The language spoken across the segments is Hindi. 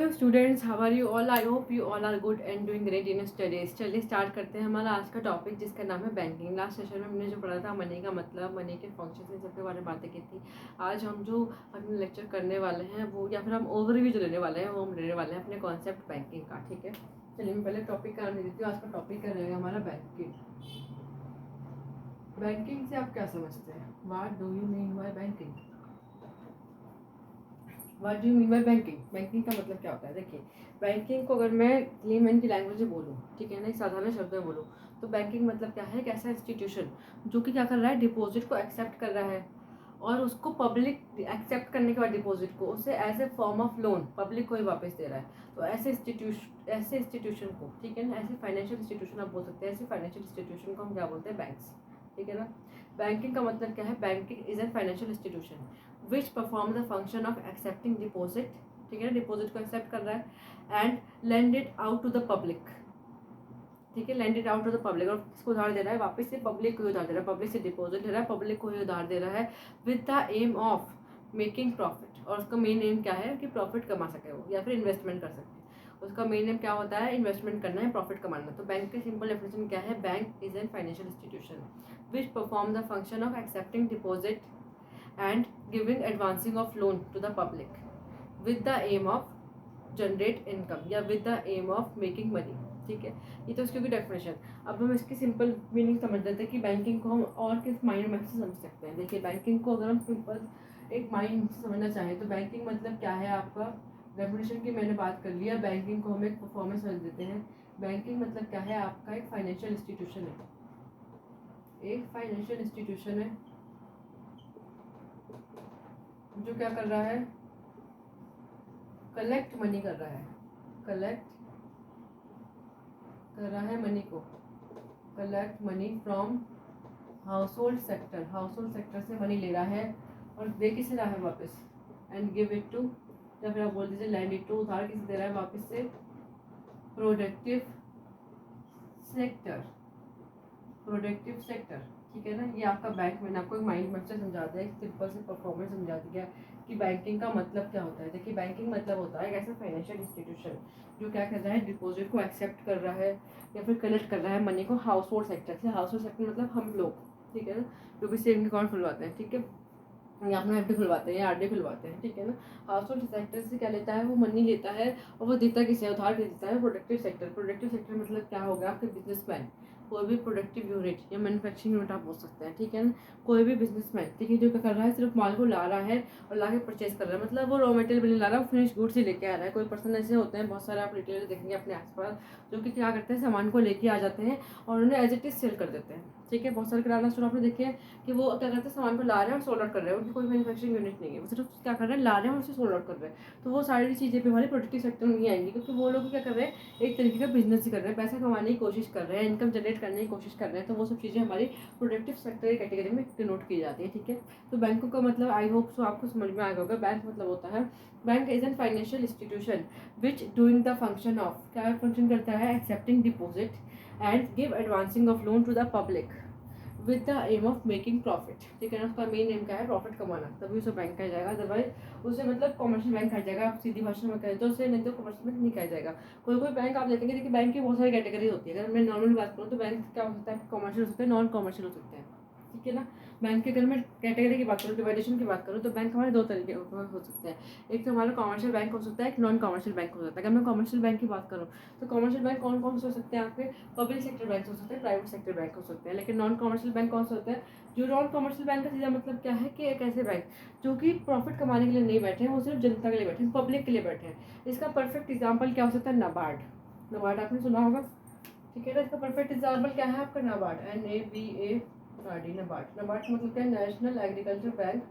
Hello students, how are you all? I hope you all are good and doing great in studies. चलिए स्टार्ट करते हैं हमारा आज का टॉपिक, जिसका नाम है बैंकिंग। लास्ट सेशन में हमने जो पढ़ा था मनी का मतलब, मनी के फंक्शन, इन सब के बारे में बातें की थी। आज हम जो अपने लेक्चर करने वाले हैं वो, या फिर हम ओवरव्यू जो लेने वाले हैं वो हम लेने वाले हैं अपने कॉन्सेप्ट बैंकिंग का। ठीक है, चलिए मैं पहले टॉपिक का नाम दे देती हूँ। आज का टॉपिक का रहेगा हमारा बैंकिंग। बैंकिंग से आप क्या समझते हैं? What do you mean by banking? What do you mean by banking? Banking का मतलब क्या होता है? देखिए, बैंकिंग को अगर मैं लेमैन की लैंग्वेज में बोलूँ, ठीक है ना, एक साधारण शब्द में बोलूँ, तो बैंकिंग मतलब क्या है? एक ऐसा इंस्टीट्यूशन जो कि क्या कर रहा है, डिपॉजिट को एक्सेप्ट कर रहा है, और उसको पब्लिक एक्सेप्ट करने के बाद डिपॉजिट को उसे as a form of loan public को ही वापस दे रहा है। तो ऐसे इंस्टीट्यूशन को, ठीक है ना, ऐसे फाइनेंशियल इंस्टीट्यूशन आप बोल सकते हैं, ऐसे फाइनेंशियल इंस्टीट्यूशन को हम क्या बोलते हैं? बैंक्स। ठीक है ना। बैंकिंग का मतलब क्या है? Banking is an financial institution which perform the function of accepting deposit, ठीक है ना, डिपॉजिट को एक्सेप्ट कर रहा है, and lend it out to the public. ठीक है, lend it out to the public, और किसको उधार दे रहा है? वापस से पब्लिक को ही उधार दे रहा है। पब्लिक से डिपॉजिट ले रहा है, पब्लिक को ही उधार दे रहा है, with the aim of making profit. और उसका मेन एम क्या है? कि प्रॉफिट कमा सके वो, या फिर इन्वेस्टमेंट कर सके। उसका मेन एम क्या होता है? इन्वेस्टमेंट करना है, प्रॉफिट कमाना। तो बैंक की सिंपल डेफिनेशन क्या है? Bank is an financial institution which perform the function of accepting deposit and giving advancing of loan to the public with the aim of generate income या with the aim of making money। ठीक है, ये तो उसकी डेफिनेशन। अब हम इसकी सिंपल मीनिंग समझ लेते हैं कि बैंकिंग को हम और किस माइंड में से समझ सकते हैं। देखिए, बैंकिंग को अगर हम सिंपल एक माइंड से समझना चाहें तो बैंकिंग मतलब क्या है आपका? डेफिनेशन की मैंने बात कर लिया। बैंकिंग को हम एक परफॉर्मेंस समझ देते हैं। बैंकिंग मतलब क्या है आपका? एक फाइनेंशियल इंस्टीट्यूशन है, एक फाइनेंशियल इंस्टीट्यूशन है जो क्या कर रहा है? कलेक्ट मनी कर रहा है, कलेक्ट कर रहा है मनी को, collect money from house hold sector. House hold sector से मनी ले रहा है और दे किसे रहा है वापस? एंड गिव इट टू, या फिर आप बोल दीजिए लैंड इट टू। उधार किसे दे रहा है वापस से? Productive sector, productive sector. ठीक है ना। ये आपका बैंक, मैंने आपको एक माइंड मैप से समझा दिया, एक सिंपल से परफॉर्मेंस समझा दिया कि बैंकिंग का मतलब क्या होता है। देखिए, बैंकिंग मतलब होता है एक ऐसा फाइनेंशियल इंस्टीट्यूशन जो क्या कर रहा है? डिपॉजिट को एक्सेप्ट कर रहा है या फिर कलेक्ट कर रहा है मनी को हाउस होल्ड सेक्टर से। हाउस होल्ड सेक्टर मतलब हम लोग, ठीक है ना, जो भी सेविंग अकाउंट खुलवाते हैं, ठीक है, या अपना एफडी खुलवाते हैं या आरडी खुलवाते हैं, ठीक है ना। हाउस होल्ड सेक्टर से क्या लेता है? वो मनी लेता है, और वो देता किसे? उधार देता है प्रोडक्टिव सेक्टर। प्रोडक्टिव सेक्टर मतलब क्या होगा? आपके बिजनेसमैन, कोई भी प्रोडक्टिव यूनिट या मैन्युफैक्चरिंग यूनिट आप बोल सकते हैं, ठीक है ना। कोई भी बिजनेसमैन, ठीक है, जो क्या कर रहा है? सिर्फ माल को ला रहा है और ला के परचेज कर रहा है, मतलब वो रॉ मटेरियल भी नहीं ला रहा, वो फिनिश गुड्स ही लेके आ रहा है। कोई पर्सन ऐसे होते हैं बहुत सारे, आप रिटेलर देखेंगे अपने आसपास, जो कि क्या करते हैं? सामान को लेके आ जाते हैं और उन्हें एज इट इज सेल कर देते हैं। ठीक है, बहुत सारे किराना स्टोर आपने देखे हैं कि वो क्या करते हैं? सामान को ला रहे हैं और सोल्ड आउट कर रहे हैं। उनकी कोई मैन्युफैक्चरिंग यूनिट नहीं है, वो सिर्फ क्या कर रहे हैं? ला रहे हैं और उसे सोल्ड आउट कर रहे हैं। तो वो सारी चीज़ें भी हमारी प्रोडक्टिव सेक्टर में नहीं आएंगी, क्योंकि वो लोग क्या कर रहे हैं? एक तरीके का बिजनेस ही कर रहे हैं, पैसा कमाने की कोशिश कर रहे हैं, इनकम जनरेट करने की कोशिश कर रहे हैं। तो वो सब चीज़ें हमारी प्रोडक्टिव सेक्टर की कैटेगरी में डिनोट की जाती है। ठीक है, तो बैंकों का मतलब आई होप सो आपको समझ में आ गया होगा। बैंक मतलब होता है, bank is an financial institution which doing the function of, क्या फंक्शन करता है? Accepting deposit and give advancing of loan to the public with the aim of making profit. ठीक है ना, उसका मेन एम क्या है? प्रॉफिट कमाना, तभी उसे बैंक कहा जाएगा। अदरवाइज उसे मतलब कॉमर्शियल बैंक कहा जाएगा। आप सीधी भाषा में कहें तो उसे, नहीं तो कॉमर्शियल बैंक नहीं कहा जाएगा। कोई कोई बैंक आप देखेंगे, देखिए बैंक की बहुत सारी कैटेगरी होती है। अगर मैं नॉर्मल बात करूँ तो बैंक क्या हो सकता है? कॉमर्शियल हो सकते हैं, नॉन कॉमर्शियल हो सकते हैं, ठीक है ना। बैंक के अगर मैं कैटेगरी की बात करूँ, डिवाइडेशन की बात करूँ, तो बैंक हमारे दो तरीके हो सकते हैं। एक तो हमारा कॉमर्शियल बैंक हो सकता है, एक नॉन कॉमर्शियल बैंक हो सकता है। अगर मैं कॉमर्शियल बैंक की बात करूँ तो कॉमर्शियल बैंक कौन कौन से हो सकते हैं? आपके पब्लिक सेक्टर बैंक हो सकते हैं, प्राइवेट सेक्टर बैंक हो सकते हैं। लेकिन नॉन कॉमर्शियल बैंक कौन से होते हैं? जो नॉन कॉमर्शियल बैंक का सीधा मतलब क्या है? कि एक ऐसे बैंक जो कि प्रॉफिट कमाने के लिए नहीं बैठे हैं, वो सिर्फ जनता के लिए बैठे हैं, पब्लिक के लिए बैठे हैं। इसका परफेक्ट एग्जाम्पल क्या हो सकता है? नाबार्ड। नाबार्ड आपने सुना होगा, ठीक है ना। इसका परफेक्ट एग्जाम्पल क्या है आपका? नाबार्ड, NABARD, नाबार्ड। नाबार्ड का मतलब क्या है? नेशनल एग्रीकल्चर बैंक,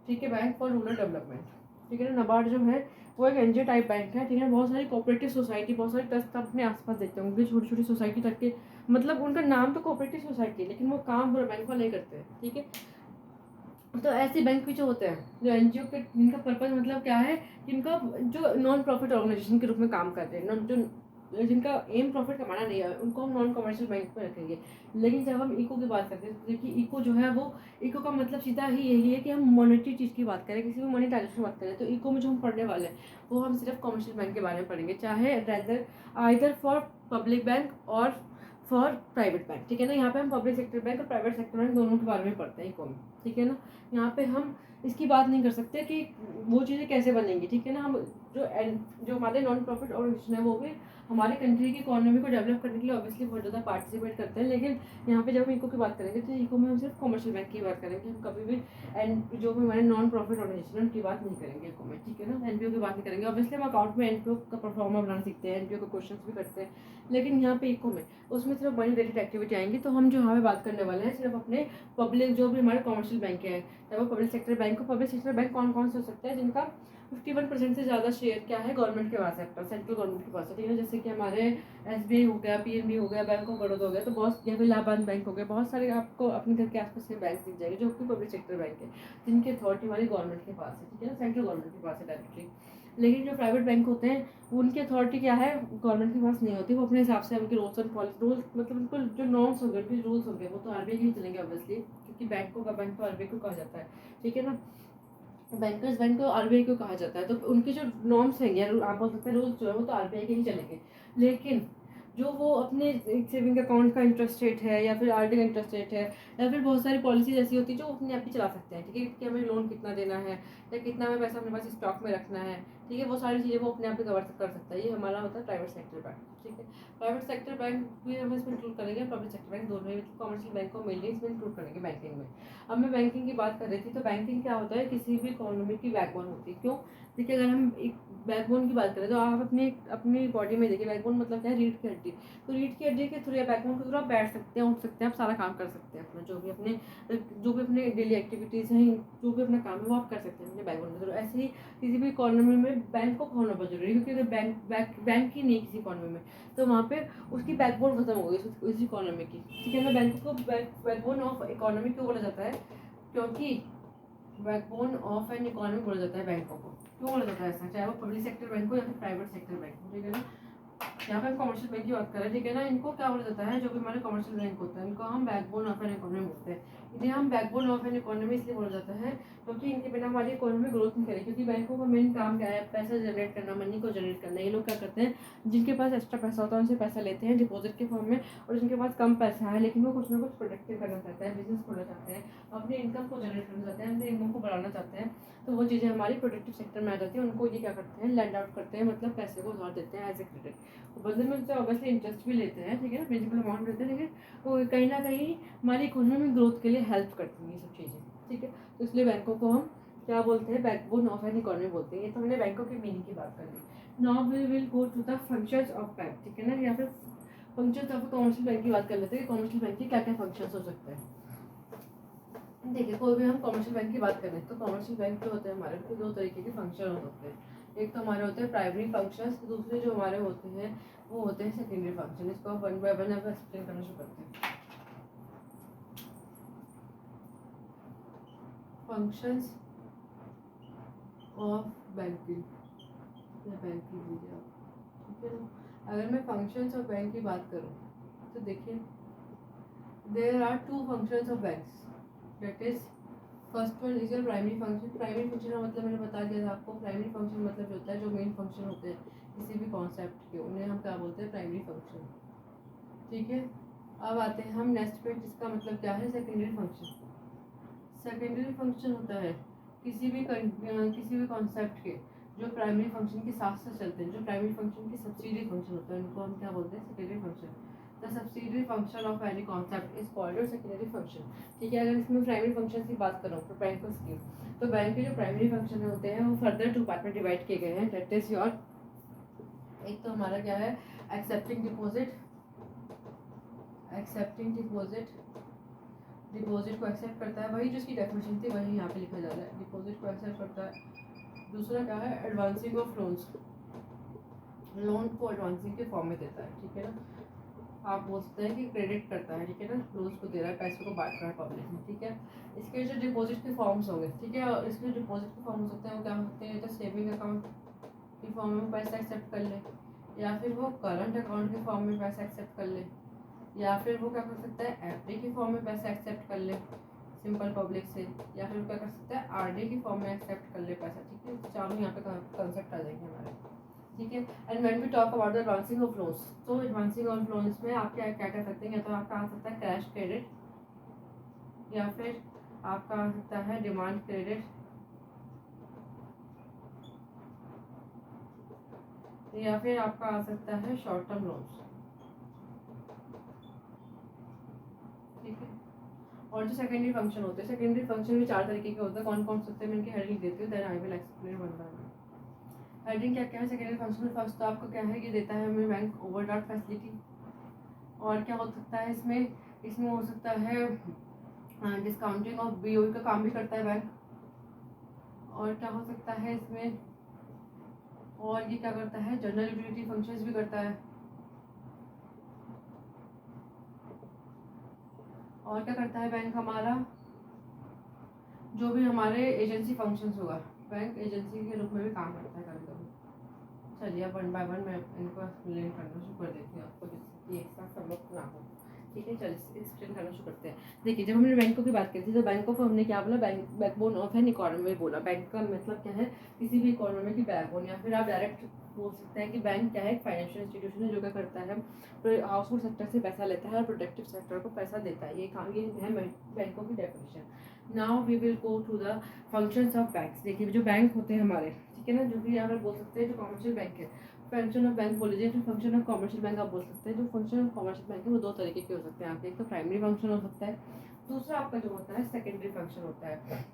ठीक है, बैंक फॉर रूरल डेवलपमेंट। ठीक है ना। नाबार्ड जो है वो एक NGO टाइप बैंक है, ठीक है। बहुत सारी कोऑपरेटिव सोसाइटी, बहुत सारे ट्रस्ट आप अपने आसपास देखते होंगे, छोटी छोटी सोसाइटी तक के, मतलब उनका नाम तो कोऑपरेटिव सोसाइटी है, लेकिन वो काम पूरा बैंक वाले करते हैं, ठीक है। तो ऐसे बैंक भी जो होते हैं, जो NGO के, जिनका पर्पज मतलब क्या है? जिनका जो नॉन प्रॉफिट ऑर्गेनाइजेशन के रूप में काम करते हैं, जो जिनका एम प्रॉफिट कमाना नहीं है उनको हम नॉन कमर्शियल बैंक में रखेंगे। लेकिन जब हम इको की बात करते हैं तो देखिए इको जो है वो, इको का मतलब सीधा ही यही है कि हम मॉनेटरी चीज़ की बात करें, किसी भी मनी ट्रांजेक्शन की बात करें, तो इको में जो हम पढ़ने वाले हैं वो हम सिर्फ कमर्शियल बैंक के बारे में पढ़ेंगे, चाहे rather either for public bank और फॉर प्राइवेट बैंक। ठीक है ना, यहाँ पे हम पब्लिक सेक्टर बैंक और प्राइवेट सेक्टर बैंक दोनों के बारे में पढ़ते हैं इको में। ठीक है ना, यहाँ पे हम इसकी बात नहीं कर सकते कि वो चीज़ें कैसे बनेंगी। ठीक है ना, हम जो हमारे नॉन प्रॉफिट ऑर्गेनाइजेशन है वो भी हमारे कंट्री की इकोनॉमी को डेवलप करने के लिए ऑब्वियसली बहुत ज़्यादा पार्टिसिपेट करते हैं। लेकिन यहाँ पे जब हम इको की बात करेंगे तो इको में हम सिर्फ कमर्शियल बैंक की बात करेंगे, हम कभी भी एंड जो भी हमारे नॉन प्रॉफिट ऑर्गेनाइजेशन उनकी बात नहीं करेंगे इको में। ठीक है ना, एनपीओ की बात नहीं करेंगे। ऑब्वियसली हम अकाउंट में एनपीओ का परफॉर्मा बनाना सीखते हैं, एनपीओ के क्वेश्चन भी करते हैं, लेकिन यहाँ पे इको में उसमें सिर्फ मनी रिलेटेड एक्टिविटी आएंगी। तो हम जो यहाँ पे बात करने वाले हैं सिर्फ अपने पब्लिक जो भी हमारे कमर्शियल बैंक है, चाहे वो पब्लिक सेक्टर बैंक हो। पब्लिक सेक्टर बैंक कौन कौन से हो सकते हैं जिनका 51% से ज़्यादा शेयर क्या है गवर्नमेंट के पास है, सेंट्रल गवर्नमेंट के पास है। ठीक है, जैसे कि हमारे एसबीआई हो गया, पीएनबी हो गया, बैंक ऑफ बड़ौदा हो गया, तो बहुत, या फिर इलाहाबाद बैंक हो गया, बहुत सारे आपको अपने घर के आसपास के बैंक दिख जाएंगे जो कि पब्लिक सेक्टर बैंक है, जिनकी अथॉरिटी हमारी गवर्नमेंट के पास है। ठीक है ना, सेंट्रल गवर्नमेंट के पास है डायरेक्टली। लेकिन जो प्राइवेट बैंक होते हैं उनकी अथॉरिटी क्या है, गवर्नमेंट के पास नहीं होती, वो अपने हिसाब से उनके रूल्स एंड पॉलिसी, रूल्स मतलब उनको जो नॉर्म्स हो गए, उनके रूल्स हो गए, वो तो आरबीआई के ही चलेंगे ऑब्वियसली, क्योंकि बैंकों का बैंक तो आरबीआई को कहा जाता है। ठीक है ना, बैंकर्स बैंक को आरबीआई को कहा जाता है, तो उनके जो नॉर्म्स हैं या आप बोल सकते हैं रूल्स जो है वो तो आरबीआई के ही चलेंगे। लेकिन जो वो अपने सेविंग अकाउंट का इंटरेस्ट रेट है या फिर आरडी का इंटरेस्ट रेट है या फिर बहुत सारी पॉलिसीज ऐसी होती है जो अपने आप ही चला सकते हैं। ठीक है, कि हमें लोन कितना देना है या कितना हमें पैसा अपने पास स्टॉक में रखना है, ठीक है, वो सारी चीज़ें वो अपने आप ही कवर कर सकता है। ये हमारा होता है प्राइवेट सेक्टर बैंक। ठीक है, प्राइवेट सेक्टर बैंक भी हम इसमें इंक्लूड करेंगे, पब्लिक सेक्टर बैंक दोनों ही, कमर्शियल बैंक को मेनली इसमें इंक्लूड करेंगे बैंकिंग में। अब मैं बैंकिंग की बात कर रही थी, तो बैंकिंग क्या होता है, किसी भी इकोनॉमी की बैकबोन होती है। क्यों, देखिए अगर हम एक बैकबोन की बात करें तो आप अपनी बॉडी में देखिए, बैकबोन मतलब क्या है, रीढ़ की हड्डी। तो रीढ़ की हड्डी के थ्रू या बैकबोन के थ्रू आप बैठ सकते हैं, उठ सकते हैं, आप सारा काम कर सकते हैं अपना, जो भी अपने डेली एक्टिविटीज़ हैं, जो भी अपना काम है वो आप कर सकते हैं अपने बैकबोन के थ्रू। ऐसे ही किसी भी इकोनॉमी में बैंक को होना बहुत जरूरी है, क्योंकि अगर बैंक ही नहीं किसी इकोनॉमी में तो वहाँ पे उसकी बैकबोन खत्म हो गई उस इकोनॉमी की। ठीक है ना, बैंक को बैकबोन ऑफ इकोनॉमी क्यों बोला जाता है, क्योंकि बैकबोन ऑफ एन इकोनॉमी बोला जाता है बैंकों को। क्यों बोला जाता है ऐसा, चाहे वो पब्लिक सेक्टर बैंक हो या फिर प्राइवेट सेक्टर बैंक हो। ठीक है ना, यहाँ पे हम कमर्शियल बैंक की बात करें। ठीक है ना, इनको क्या बोला जाता है, जो भी हमारे कमर्शियल बैंक होता है इनको हम बैकबोन ऑफ एन इकोनॉमी बोलते हैं। इन्हें हम बैकबोन ऑफ एन इकोनॉमी इसलिए बोला जाता है क्योंकि इनके बिना हमारी इकोनॉमी ग्रोथ नहीं करेगी। क्योंकि बैंकों का मेन काम क्या है, पैसा जनरेट करना, मनी को जनरेट करना। ये लोग क्या करते हैं, जिनके पास एक्स्ट्रा पैसा होता है उनसे पैसा लेते हैं डिपॉजिट के फॉर्म में, और जिनके पास कम पैसा है लेकिन वो कुछ ना कुछ प्रोडक्टिव करना चाहते हैं, बिजनेस खोलना चाहते हैं, अपनी इनकम को जनरेट करना चाहते हैं, अपनी इनकम को बढ़ाना चाहते हैं, तो वो चीज़ें हमारी प्रोडक्टिव सेक्टर में आ जाती है। उनको ये क्या करते हैं, लैंड आउट करते हैं, मतलब पैसे को उधार देते हैं एज ए क्रेडिट। तो बदले में उनसे ऑब्वियसली इंटरेस्ट भी लेते हैं। ठीक है ना, प्रिंसिपल अमाउंट देते हैं, लेकिन वो कहीं ना कहीं हमारी इकोनॉमी ग्रोथ के लिए हेल्प करती हैं ये सब चीज़ें। ठीक है, तो इसलिए बैंकों को हम क्या बोलते हैं, बैकबोन ऑफ एन इकोनॉमी बोलते हैं। ये तो हमने बैंकों की मीनिंग की बात कर ली। Now we will go to the functions of bank. ठीक है ना, यहाँ पे फंक्शंस ऑफ कमर्शियल बैंक की बात कर लेते हैं कि कमर्शियल बैंक के क्या क्या फंक्शंस हो सकते हैं। देखिए, कोई भी हम कमर्शियल बैंक की बात करें तो कमर्शियल बैंक जो होते हैं हमारे, तो दो तरीके के फंक्शन हो सकते हैं। एक तो हमारे होते हैं प्राइमरी फंक्शंस, दूसरे जो हमारे होते हैं वो होते हैं सेकेंडरी फंक्शन। इसको आप वन बाय वन आप एक्सप्लेन करना शुरू करते हैं। फंक्शंस ऑफ बैंकिंग या बैंकिंग लीजिए आप। ठीक है ना, अगर मैं फंक्शंस ऑफ बैंक की बात करूँ तो देखिए, there are two functions of banks, that is first one is your primary function. Primary function का मतलब मैंने बता दिया था आपको। प्राइमरी फंक्शन मतलब होता है जो मेन फंक्शन होते हैं किसी भी कॉन्सेप्ट के, उन्हें हम क्या बोलते हैं, प्राइमरी फंक्शन। ठीक है, अब आते हैं हम नेक्स्ट पे, जिसका मतलब क्या है, सेकेंडरी फंक्शन। सेकेंडरी फंक्शन होता है किसी भी कॉन्सेप्ट के जो प्राइमरी फंक्शन के साथ साथ चलते हैं, जो प्राइमरी फंक्शन के सब्सिडियरी फंक्शन होता है, उनको हम क्या बोलते हैं, secondary function. The subsidiary function of any concept is called your secondary function. ठीक है, अगर इसमें प्राइमरी फंक्शन की बात करूँ तो बैंकों की, तो बैंक के जो प्राइमरी फंक्शन होते हैं वो फर्दर टू पार्ट में डिवाइड किए गए हैं। दैट इज योर, एक तो हमारा क्या है, accepting deposit. Accepting deposit, deposit को एक्सेप्ट करता है, वही जो उसकी डेफिनेशन थी वही यहाँ पे लिखा जा रहा है, डिपॉजिट को एक्सेप्ट करता है। दूसरा क्या है, एडवांसिंग ऑफ लोन्स, लोन को एडवांसिंग के फॉर्म में देता है। ठीक है ना, आप बोल सकते हैं कि क्रेडिट करता है। ठीक है ना, लोन्स को दे रहा है, पैसों को बांट रहा है पब्लिक में। ठीक है, इसके जो डिपॉजिट के फॉर्म्स होंगे, ठीक है, और इसके डिपॉजिट के फॉर्म हो सकते हैं वो क्या होते हैं, तो सेविंग अकाउंट के फॉर्म में पैसा एक्सेप्ट कर ले, या फिर वो करंट अकाउंट के फॉर्म में पैसा एक्सेप्ट कर ले, या फिर वो क्या कर सकता है एफडी के फॉर्म में पैसा एक्सेप्ट कर ले सिंपल पब्लिक से, या फिर वो क्या कर सकता है आरडी के फॉर्म में एक्सेप्ट कर ले पैसा। ठीक है, तो चारों यहाँ पे कंसेप्ट आ जाएंगे हमारे। ठीक है, and when we talk about the advancing of loans, तो एडवांसिंग ऑफ लोन्स में आप क्या क्या कर सकते हैं, या तो आपका आ सकता है कैश क्रेडिट, या फिर आपका आ सकता है डिमांड क्रेडिट, या फिर आपका आ सकता है शॉर्ट टर्म लोन्स। ठीक है, और जो सेकेंडरी फंक्शन होते हैं, सेकेंडरी फंक्शन भी 4 तरीके के होते हैं। कौन कौन से होते हैं मैं इनकी हेडिंग देती हूँ, then I will explain one by one. Heading क्या क्या है सेकेंडरी फंक्शन में? फर्स्ट तो आपको क्या है, ये देता है हमें बैंक ओवरड्राफ्ट फैसिलिटी। और क्या हो सकता है इसमें, इसमें हो सकता है डिस्काउंटिंग ऑफ बीओई का काम भी करता है बैंक। और क्या हो सकता है इसमें, और ये क्या करता है, जनरल यूटिलिटी फंक्शंस भी करता है। और क्या करता है बैंक हमारा, जो भी हमारे एजेंसी फंक्शंस होगा, बैंक एजेंसी के रूप में भी काम करता है कभी कभी। चलिए अब वन बाय वन मैं इनको एक्सप्लेन करना शुरू कर देती हूँ आपको, जिससे कि एक साथ सब लोग ना हो। ठीक है, चलिए एक्सप्लेन करना शुरू करते हैं। देखिए, जब हमने बैंकों की बात की थी, तो बैंकों को हमने क्या बोला, bank backbone of an economy बोला। बैंक का मतलब क्या है, किसी भी इकोनॉमी की बैकबोन, या फिर आप डायरेक्ट बोल सकते हैं कि बैंक क्या है, एक फाइनेंशियल इंस्टीट्यूशन है जो क्या करता है, हाउस होल्ड सेक्टर से पैसा लेता है और प्रोडक्टिव सेक्टर को पैसा देता है। ये काम, ये है बैंकों की definition. Now we will go to the functions of banks. देखिए, जो बैंक होते हैं हमारे, ठीक है ना, जो भी यहाँ पर बोल सकते हैं जो कमर्शियल बैंक है, फंक्शन ऑफ बैंक बोल लीजिए, फिर फंक्शन ऑफ कमर्शियल बैंक आप बोल सकते हैं। जो फंक्शन ऑफ कमर्शियल बैंक है वो 2 तरीके के हो सकते हैं आपके, एक तो प्राइमरी फंक्शन हो सकता है, दूसरा आपका जो होता है सेकेंडरी फंक्शन होता है।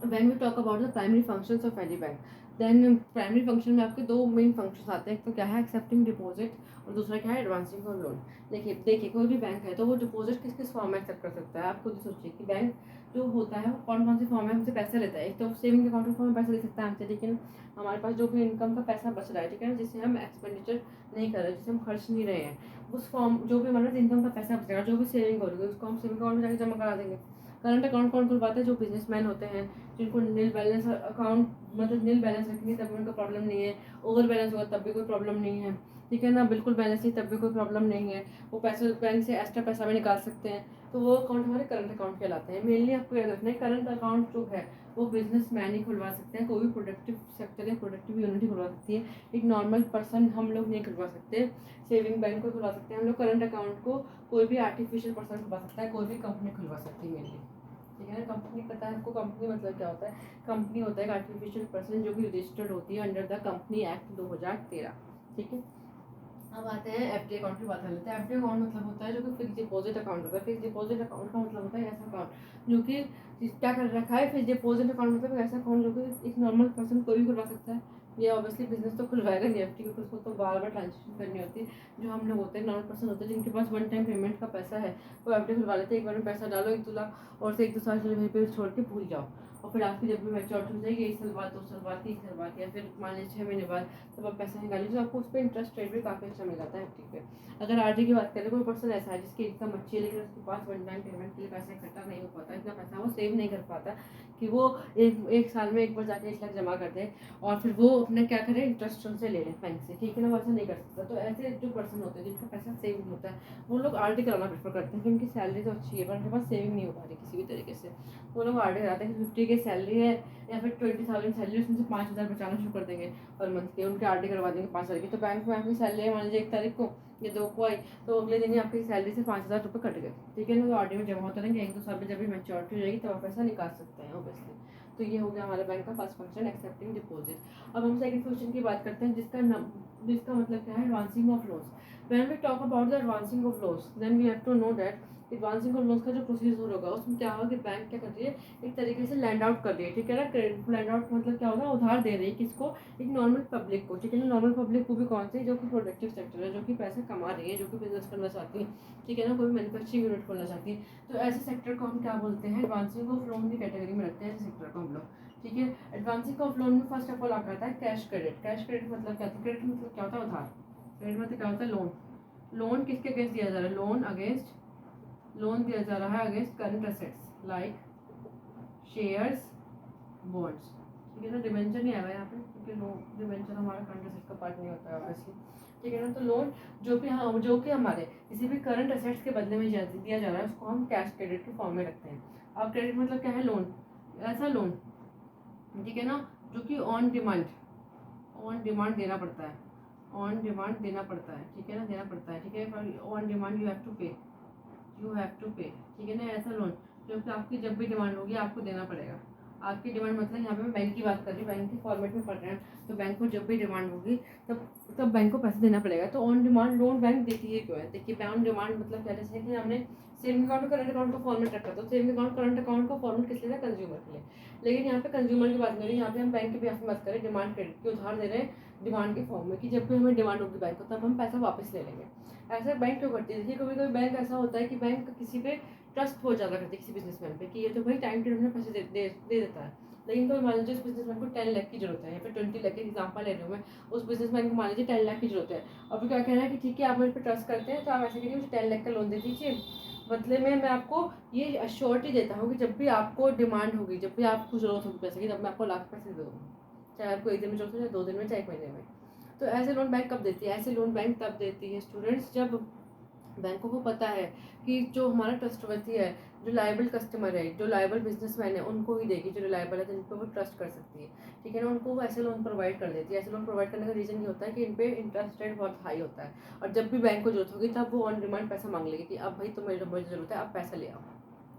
When we talk about the primary functions of any bank, then primary function में आपके 2 मेन फंक्शंस आते हैं। एक तो क्या है, एक्सेप्टिंग डिपॉजिट, और दूसरा क्या है, एडवांसिंग ऑफ लोन। देखिए कोई भी बैंक है तो वो डिपॉजिट किस किस फॉर्म में एक्सेप्ट कर सकता है। आप खुद ही सोचिए कि बैंक जो होता है वो कौन कौन से फॉर्म में हमसे पैसा लेता है। एक तो सेविंग अकाउंट के फॉर्म में पैसा ले सकता है हमसे, लेकिन हमारे पास जो भी इनकम का पैसा बच रहा है, ठीक है ना, जिससे हम एक्सपेंडिचर नहीं कर रहे, जिससे हम खर्च नहीं रहे हैं, उस फॉर्म जो भी हमारे पास इनकम का पैसा बचेगा, जो भी सेविंग होगी, उसको हम सेविंग अकाउंट में जाकर जमा करा देंगे। करंट अकाउंट कौन खुलवाता है, जो बिजनेसमैन होते हैं, जिनको नील बैलेंस अकाउंट, मतलब नील बैलेंस रखेंगे तब भी उनको प्रॉब्लम नहीं है, ओवर बैलेंस होगा तब भी कोई प्रॉब्लम नहीं है, ठीक है ना, बिल्कुल बैलेंस नहीं तब भी कोई प्रॉब्लम नहीं है, वो पैसे बैंक से एक्स्ट्रा पैसा भी निकाल सकते हैं। तो वो अकाउंट हमारे करंट अकाउंट कहलाते हैं। मेनली आपको याद रखना है, करंट अकाउंट जो है वो बिजनेसमैन ही खुलवा सकते हैं, कोई भी प्रोडक्टिव सेक्टर या प्रोडक्टिव यूनिट ही खुलवा सकती है। एक नॉर्मल पर्सन हम लोग नहीं खुलवा सकते। सेविंग बैंक को खुलवा सकते हैं हम लोग, करंट अकाउंट को कोई भी आर्टिफिशियल पर्सन खुलवा सकता है, कोई भी कंपनी खुलवा सकती है मेनली। ठीक है ना, कंपनी पता है आपको, कंपनी मतलब क्या होता है, कंपनी होता है एक आर्टिफिशियल पर्सन जो कि रजिस्टर्ड होती है अंडर द कंपनी एक्ट 2013। ठीक है, अब आते हैं एफडी अकाउंट की बात कर लेते हैं। एफडी अकाउंट मतलब होता है जो कि फिक्स डिपॉजिट अकाउंट होता है। फिक्स डिपॉजिट अकाउंट का मतलब होता है ऐसा अकाउंट जो कि क्या कर रखा है, फिक्स डिपॉजिट अकाउंट मतलब ऐसा अकाउंट जो कि एक नॉर्मल पर्सन कोई भी खुलवा सकता है। ये ऑब्वियसली बिजनेस तो खुलवाएगा नहीं एफडी, क्योंकि उसको तो बार बार ट्रांजेक्शन करनी होती है। जो हम लोग होते हैं नॉर्मल पर्सन होते हैं जिनके पास वन टाइम पेमेंट का पैसा है, वो एफडी खुलवा लेते हैं। एक बार में पैसा डालो 1-2 लाख, और से 1-2 साल के लिए वहीं पे छोड़ के भूल जाओ, और फिर आपकी जब भी मैच्योरिटी हो जाएगी 1 साल बाद, 2 साल बाद, 3 साल बाद, या फिर मान लीजिए 6 महीने बाद, तब आप पैसा निकालिए तो आपको उस पर इंटरेस्ट रेट भी काफ़ी अच्छा मिल जाता है एफडी पे। अगर आरडी की बात करें, कोई पर्सन ऐसा है जिसकी इनकम अच्छी है लेकिन उसके पास वन टाइम पेमेंट के लिए पैसा इकट्ठा नहीं हो पाता, इतना पैसा वो सेव नहीं कर पाता कि वो एक साल में एक बार जाके 1 लाख जमा कर दे और फिर वो अपने क्या करे, इंटरेस्ट उनसे ले लें बैंक से, ठीक है ना, वो ऐसा नहीं कर सकता। तो ऐसे जो पर्सन होते हैं जिनका पैसा सेव नहीं होता है, वो लोग आरडी कराना प्रेफर करते हैं, क्योंकि सैलरी तो अच्छी है पर उनके पास सेविंग नहीं हो पा रही किसी भी तरीके से। वो लोग आरडी कराते हैं, 50 की सैलरी है या फिर 20,000 सैलरी, उसमें से 5,000 बचाना शुरू कर देंगे पर मंथ के, उनके आरडी करवा देंगे 5 साल की। तो बैंक में आपकी सैलरी है मान लीजिए 1 तारीख को या 2 को आई, तो अगले दिन ही आपकी सैलरी से 5,000 रुपये कट गए, ठीक है ना। तो आरडी में जमा होते रहेंगे, 1-2 साल में जब भी मैच्योरिटी हो जाएगी तब आप पैसा निकाल सकते हैं ऑब्वियसली। तो ये हो गया हमारे बैंक का फर्स्ट फंक्शन, एक्सेप्टिंग डिपॉजिट। अब हम सेकंड क्वेश्चन की बात करते हैं, जिसका मतलब क्या है, advancing of loans. When we talk about the advancing of loans, then we have to know that advancing of loans का जो प्रोसीजर होगा उसमें क्या होगा कि बैंक क्या कर रही है, एक तरीके से लैंड आउट कर रही है, ठीक है ना। क्रेडिट लैंड आउट मतलब क्या होगा, उधार दे रही है किसको, एक नॉर्मल पब्लिक को, ठीक है ना। नॉर्मल पब्लिक को भी कौन सी, जो कि प्रोडक्टिव सेक्टर है, जो कि पैसे कमा रही है, जो कि बिजनेस करना चाहती है, ठीक है ना, कोई मैन्युफैक्चरिंग यूनिट खोलना चाहती है। तो ऐसे सेक्टर को हम क्या बोलते हैं, एडवांसिंग ऑफ लोन की कैटेगरी में रखते हैं ऐसे सेक्टर को हम लोग, ठीक है। एडवांसिंग ऑफ लोन में फर्स्ट ऑफ ऑल आता है कैश क्रेडिट। कैश क्रेडिट मतलब क्या होता है, क्रेडिट मतलब क्या होता है, उधार। क्रेडिट मतलब क्या होता है, लोन। लोन किसके अगेंस्ट दिया जा रहा है, लोन दिया जा रहा है against current assets like shares, bonds, ठीक है ना। डिबेंचर नहीं आया यहाँ पे क्योंकि लोन डिबेंचर हमारा करंट एसेट का पार्ट नहीं होता है ऑब्वियसली, ठीक है ना। तो लोन जो कि हमारे किसी भी करंट एसेट्स के बदले में दिया जा रहा है उसको हम कैश क्रेडिट के फॉर्म में रखते हैं। अब क्रेडिट मतलब क्या है, लोन, ऐसा लोन, ठीक है ना, जो कि ऑन डिमांड देना पड़ता है, ऑन डिमांड देना पड़ता है, ठीक है ना, देना पड़ता है, ठीक है। On demand you have to pay, ठीक है ना। ऐसा लोन जो कि आपकी जब भी डिमांड होगी आपको देना पड़ेगा। आपकी डिमांड मतलब यहाँ पे मैं बैंक की बात कर रही हूँ, बैंक के फॉर्मेट में पढ़ रहे हैं, तो बैंक को जब भी डिमांड होगी तब बैंक को पैसे देना पड़ेगा। तो ऑन डिमांड लोन बैंक देती है क्यों है, देखिए ऑन डिमांड मतलब क्या, जैसे कि हमने सेविंग अकाउंट करंट अकाउंट का फॉर्मेट रखा, तो सेविंग अकाउंट करंट अकाउंट का फॉर्मेट किस लिए था, कंज्यूमर के लिए। लेकिन यहाँ पे कंज्यूमर की बात करें, यहाँ पे हम बैंक के भी बात करें, डिमांड क्रेडिट की उधार दे रहे हैं डिमांड के फॉर्म में, कि जब भी हमें डिमांड होगी बैंक को तब हम पैसा वापस ले लेंगे। ऐसा बैंक क्यों करती है, देखिए कभी कभी बैंक ऐसा होता है कि बैंक किसी पे ट्रस्ट बहुत ज़्यादा करती है, किसी बिजनेसमैन पे, कि ये तो भाई टाइम टू टाइम पैसे दे देता है। लेकिन कोई मान लीजिए उस बिजनेसमैन को 10 लाख की जरूरत है, यहाँ पे 20 लाख की एग्जांपल ले रही हूँ मैं, उस बिजनेसमैन को मान लीजिए 10 लाख की जरूरत है। अब क्या कहना है कि ठीक है आप मेरे पे ट्रस्ट करते हैं तो आप ऐसे करिए मुझे 10 लाख का लोन दे दीजिए, बदले में मैं आपको ये अश्योरिटी देता हूँ कि जब भी आपको डिमांड होगी, जब भी आपको जरूरत होगी पैसे की, तब मैं आपको लाख पैसे दे दूँगा, चाहे आपको 1 दिन में जरूरत हो, चाहे 2 दिन में, चाहे 1 महीने में। तो ऐसे लोन बैंक कब देती है, ऐसे लोन बैंक तब देती है स्टूडेंट्स जब बैंकों को पता है कि जो हमारा ट्रस्टवर्थी है, जो लायबल कस्टमर है, जो लायबल बिजनेसमैन है, उनको ही देगी, जो रिलायबल है, जिन पर वो ट्रस्ट कर सकती है, ठीक है ना, उनको वो ऐसे लोन प्रोवाइड कर देती है। ऐसे लोन प्रोवाइड करने का रीज़न ये होता है कि इन पे इंटरेस्ट रेट बहुत हाई होता है, और जब भी बैंक को जरूरत होगी तब वो ऑन डिमांड पैसा मांग लेगी कि अब भाई तुम्हें मुझे जरूरत है, अब पैसा ले आओ,